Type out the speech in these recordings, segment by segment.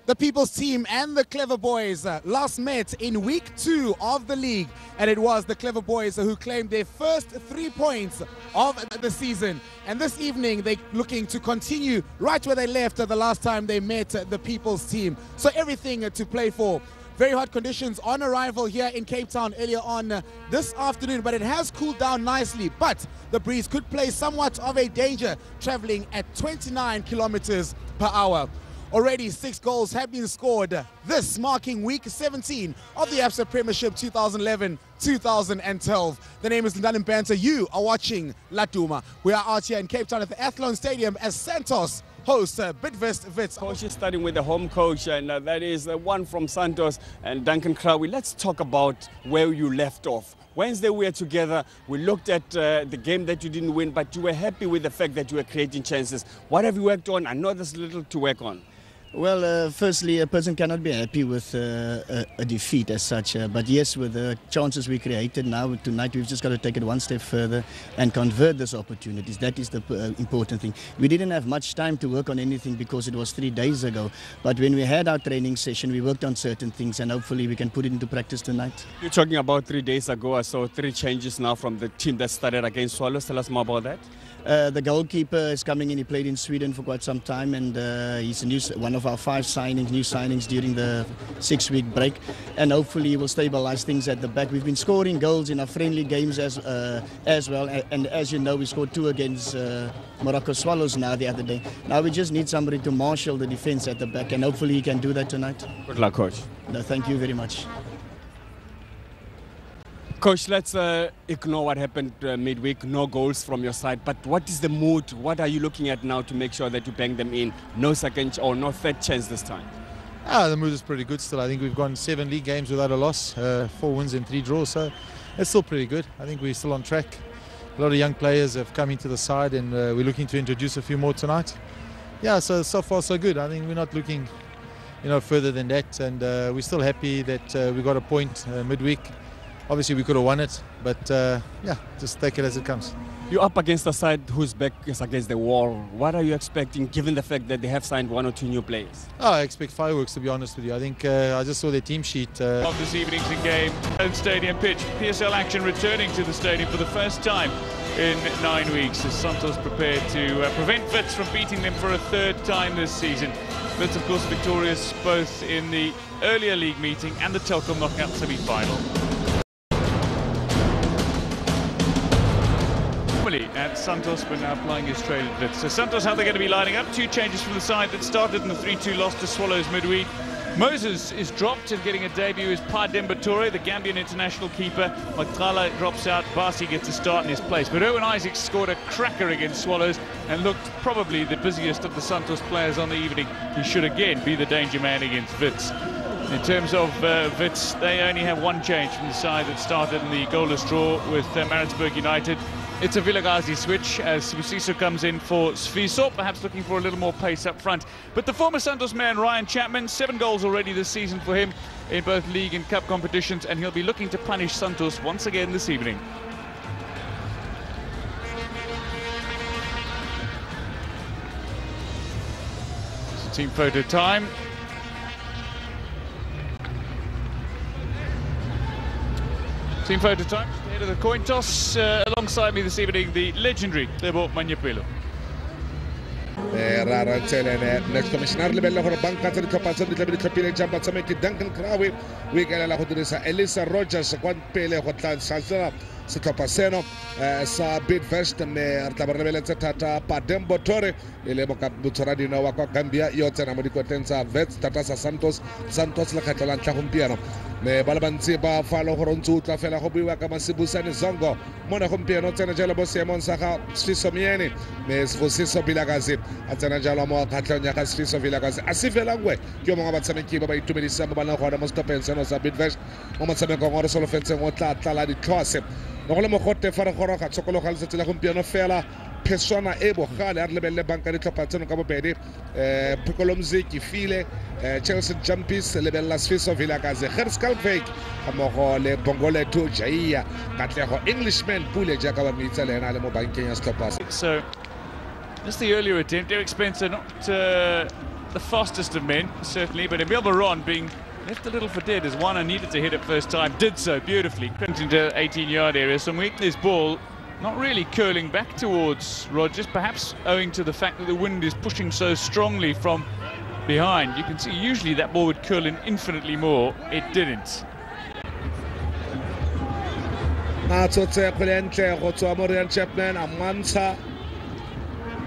The People's Team and the Clever Boys last met in week 2 of the league, and it was the Clever Boys who claimed their first 3 points of the season. And this evening they're looking to continue right where they left the last time they met the People's Team. So everything to play for. Very hot conditions on arrival here in Cape Town earlier on this afternoon, but it has cooled down nicely. But the breeze could play somewhat of a danger traveling at 29 kilometers per hour. Already 6 goals have been scored, this marking week 17 of the ABSA Premiership 2011-2012. The name is Tyren Arendse. You are watching La Duma. We are out here in Cape Town at the Athlone Stadium as Santos hosts Bidvest Wits. Coach is starting with the home coach, and that is the one from Santos, and Duncan Crowe. Let's talk about where you left off. Wednesday we were together, we looked at the game that you didn't win, but you were happy with the fact that you were creating chances. What have you worked on? I know there's little to work on. Well, firstly, a person cannot be happy with a defeat as such. But yes, with the chances we created now, tonight we've just got to take it one step further and convert those opportunities. That is the important thing. We didn't have much time to work on anything because it was 3 days ago. But when we had our training session, we worked on certain things, and hopefully we can put it into practice tonight. You're talking about 3 days ago, I saw 3 changes now from the team that started against Swallows. Tell us more about that. The goalkeeper is coming in. He played in Sweden for quite some time, and he's one of our 5 new signings during the 6-week break. And hopefully he will stabilize things at the back. We've been scoring goals in our friendly games as well. And as you know, we scored 2 against Morocco Swallows now the other day. Now we just need somebody to marshal the defense at the back, and hopefully he can do that tonight. Good luck, Coach. No, thank you very much. Coach, let's ignore what happened midweek. No goals from your side. But what is the mood? What are you looking at now to make sure that you bang them in? No second or no third chance this time. The mood is pretty good still. I think we've gone 7 league games without a loss, 4 wins and 3 draws. So it's still pretty good. I think we're still on track. A lot of young players have come into the side, and we're looking to introduce a few more tonight. Yeah, so far so good. I think we're not looking, further than that, and we're still happy that we got a point midweek. Obviously we could have won it, but yeah, just take it as it comes. You're up against a side whose back is against the wall. What are you expecting, given the fact that they have signed 1 or 2 new players? I expect fireworks, to be honest with you. I think I just saw their team sheet. Of this evening's game, Athlone Stadium pitch, PSL action returning to the stadium for the first time in 9 weeks, as Santos prepared to prevent Wits from beating them for a 3rd time this season. Wits, of course, victorious both in the earlier league meeting and the Telkom knockout semi-final. At Santos, but now applying his trade at Wits. So Santos, how they're going to be lining up? 2 changes from the side that started in the 3-2 loss to Swallows midweek. Moses is dropped, and getting a debut is Dembo Touray, the Gambian international keeper. Makrala drops out, Basi gets a start in his place. But Erwin Isaacs scored a cracker against Swallows and looked probably the busiest of the Santos players on the evening. He should again be the danger man against Wits. In terms of Wits, they only have 1 change from the side that started in the goalless draw with Maritzburg United. It's a Vilakazi switch as Subisiso comes in for Subisiso, perhaps looking for a little more pace up front. But the former Santos man, Ryan Chapman, 7 goals already this season for him in both league and cup competitions, and he'll be looking to punish Santos once again this evening. It's team photo time. Team photo time, ahead of the coin toss. Alongside me this evening, the legendary Dembo Touray. Next commissioner lebella gore banka tse di tlhopatsa di tla be di tlhopile jamba tshameki Duncan Crowe o ikaelela go dirisa Elisa Rogers kwa pele go tla tlhatsela setlhopha seno sa Bidvest, mme re tla ba re lebeletse thata Dembo Touray e le motshwaradino wa kwa Gambia yo tsena mo dikotleng tsa Wits thata sa Santos le kgetlo la ntlha gompieno. Me ba le bantsi ba falo gore ntse o tla fela go buiwa ka Masibusane Zongo mo na gompieno tsena jalo bo seemong sa ga Subisiso Vuyisile Vilakazi a tsena jalo mo kgatlhong ya ga Subisiso Vilakazi a se fela ngwe ke yo mongwe wa batshameki ba ba itumedisang mo bana gona mo stopeng seno sa Bidvest mo motshamekong o re solofetseng o tla tlala ditlhose no go le mogote fa re goroga tshokologa letsatsi la gompieno fela pheswana e bogale a re lebelele banka ditlhopha tseno ka bobedi Piccolo Mziki File Chelsea Jumpis lebella Subisiso Vilakazi Gerskalvik mmogo le Bongole to Jaiya Katlego Englishman Pule jaaka ba mitsa le ena le mo bankeng ya setlhopha. So just the earlier attempt, Eric Spencer not the fastest of men, certainly, but Emile Baron being left a little for dead as Wana needed to hit it first time, did so beautifully. Into 18-yard area, some weakness ball, not really curling back towards Rogers, perhaps owing to the fact that the wind is pushing so strongly from behind. You can see usually that ball would curl in infinitely more. It didn't. Chapman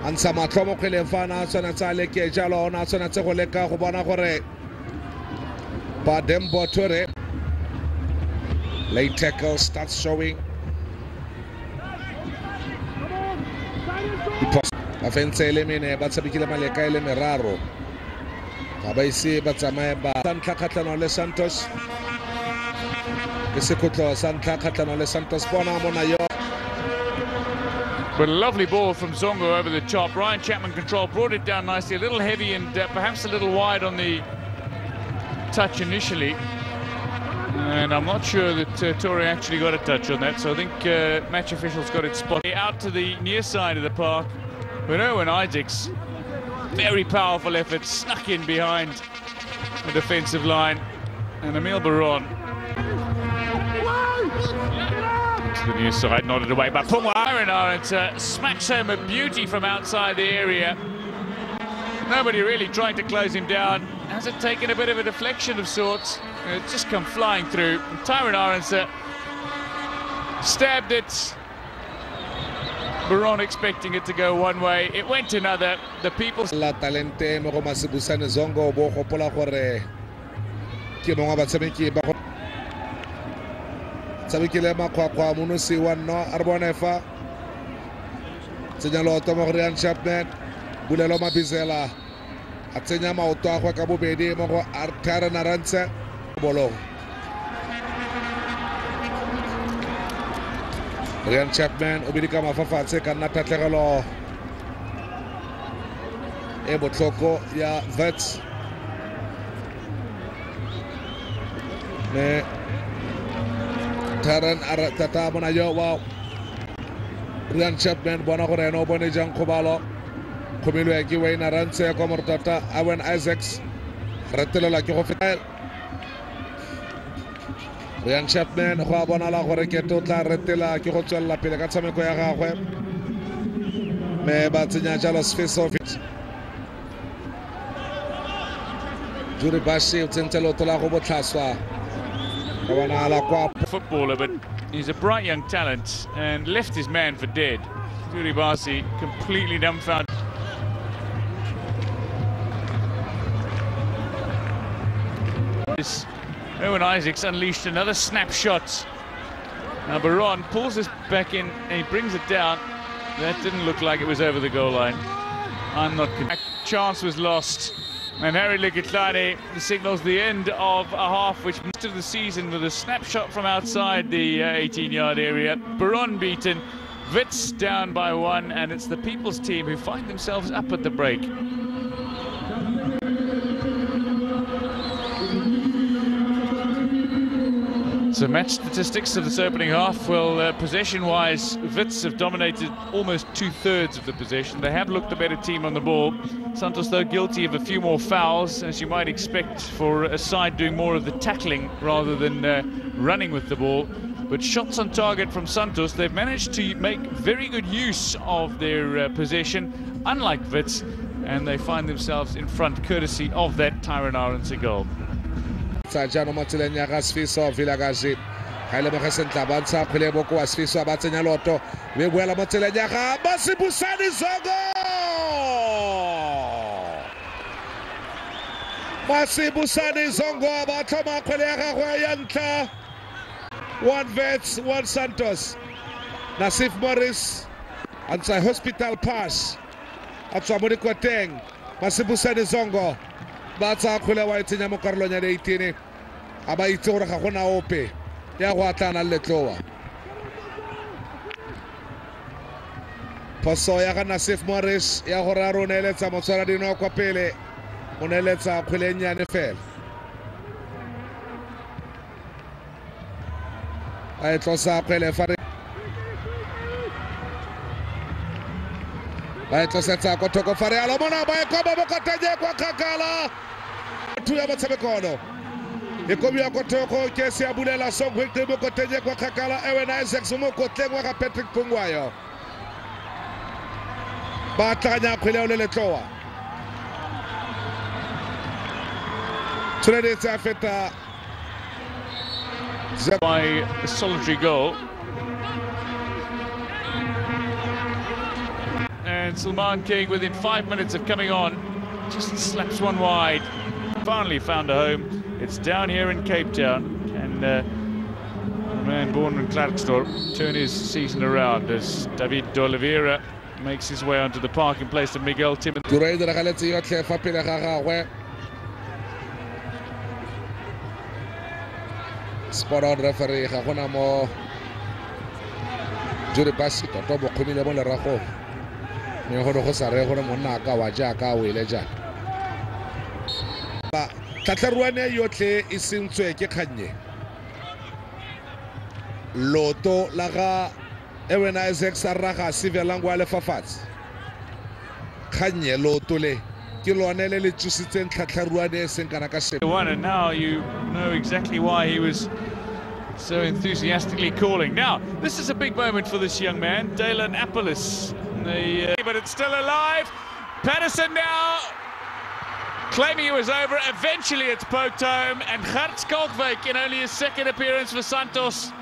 ansa matlomo kgwele fana tshwanetse a leke jalo ona tshwanetse go leka go bona gore ba Dembo Touray late tackle starts showing. Offense elimine ba tsabikile maleka ele meraro ga ba ise ba tsamaye ba santla khatlano le Santos ke sekotlo santla khatlano le Santos bona mona yo. But a lovely ball from Zongo over the top. Ryan Chapman control, brought it down nicely, a little heavy and perhaps a little wide on the touch initially. And I'm not sure that Touray actually got a touch on that, so I think match officials got it spotted. Out to the near side of the park, but Erwin Isaacs, very powerful effort, snuck in behind the defensive line, and Emile Baron to the near side, nodded away by Tyren Arendse, smacks home a beauty from outside the area. Nobody really trying to close him down. Has it taken a bit of a deflection of sorts? It's just come flying through. And Tyren Arendse stabbed it. Baron expecting it to go one way. It went another. The people. La talente mo go Masibusane Zongo bo gopola gore ke mongwe ba tshameki ba go tsabikile makwakwa monosi wa no arbonefa tsenya loto mo gore Chapman bulelo mabizela a tsenya maoto a go ka bobedi mo go Tyren Arendse bolo. Chapman o bidika mafafatse ka nna tatlhegelo e botlhoko ya Wits me Tyren Arendse bona yo wow. Chapman bona gore no bone jang khobalo khomilwe ke Erwin Isaacs ko mortata Erwin Isaacs retelela ke go feta Chapman go a bonala gore ke totla retela ke go tswella pele ka tshameko ya gagwe me ba tsenya jalo Subisiso Juri Bashi o tsentse loto la go botlhaswa ka bonala kwa footballer, but he's a bright young talent and left his man for dead. Juri Bashi completely dumbfounded. Erwin Isaacs unleashed another snapshot. Now Baron pulls this back in and he brings it down. That didn't look like it was over the goal line. I'm not convinced. Chance was lost. And Harry Likitlane signals the end of a half, which most of the season with a snapshot from outside the 18-yard area. Baron beaten, Wits down by 1, and it's the People's team who find themselves up at the break. So match statistics of this opening half, well, possession-wise, Wits have dominated almost 2/3 of the possession. They have looked the better team on the ball. Santos, though, guilty of a few more fouls, as you might expect for a side doing more of the tackling rather than running with the ball. But shots on target from Santos, they've managed to make very good use of their possession, unlike Wits, and they find themselves in front courtesy of that Tyren Arendse goal. Sajano Motileng ya Subisiso Vilakazi Haile Mogesentla bantsha phele boko wa Subisiso ba tsenya loto be boela Motileng ya ga Masibusane Zongo Masibusane Zongo ba thoma kgwele ya gagwe ya ntla. One Wits, one Santos. Nasif Morris antsha hospital pass atswa mo dikoteng. Masibusane Zongo ba tsa kgwele wa itsenya mo karolong ya 18 a ba itse gore ga gona ope ya go atlana le letloa. Poso ya ga Nasif Morris ya go ra roneletsa motswara dino kwa pele o neletsa kgwele nyane fela a tlosa kgwele fa ba etlosetsa ko thoko Farialo mona ba ekoba bo kotenye kwa kgakala thu ya motshamekono ekobi ya ko thoko ke se abulela Zongo ke bo kotenye kwa kgakala Erwin Isaacs mo kotleng wa Patrick Pungwayo ba tlanya khwele le letloa Trinity Afeta by a solitary goal. And Salman King, within 5 minutes of coming on, just slaps one wide. Finally found a home. It's down here in Cape Town. And a man born in Klerksdorp turn his season around as David de Oliveira makes his way onto the park in place of Miguel Timmons. Spot on referee ga gona mo jure basi to bo khumile mo le rago me go go sa re go mo nna ka wa ja ka wele ja ba tlatlaruane yotlhe e sentswe ke kgannye loto la ga Erwin Isaacs a raga Sivelangwa le fafatse kgannye loto le One, and now you know exactly why he was so enthusiastically calling. Now, this is a big moment for this young man, Dalen Appelis. But it's still alive. Patterson now claiming it was over. Eventually it's poked home, and Gert Kalkwyk in only his second appearance for Santos.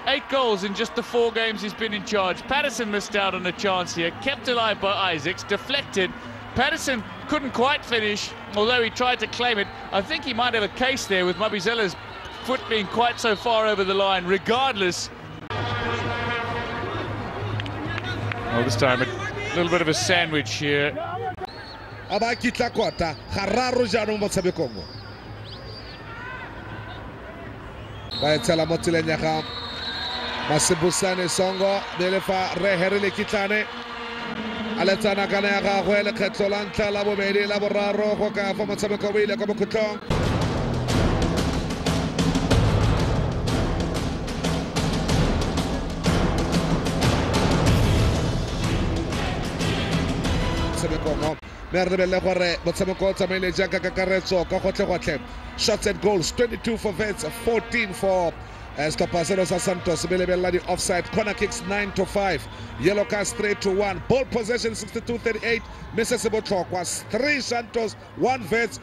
8 goals in just the 4 games he's been in charge. Patterson missed out on a chance here, kept alive by Isaacs, deflected. Patterson couldn't quite finish, although he tried to claim it. I think he might have a case there with Mabizile's foot being quite so far over the line. Regardless, well, this time a little bit of a sandwich here. Masibusane Zongo Belefa Reherile Kitane Aletana Kana Gagwele Ketolanta Labo Mede Laboraro Hoka from Matsabakawila Kabukutong Sabekomo Merdebele Hore Matsamako Tamele Jaka Kakarezo Kahotle shots and goals 22 for Vets 14 for Tasleem Santos. Emile offside. Corner kicks 9-5. Yellow card straight to 1. Ball possession 62-38. Mississippi Talk was 3 Santos, 1 Vets.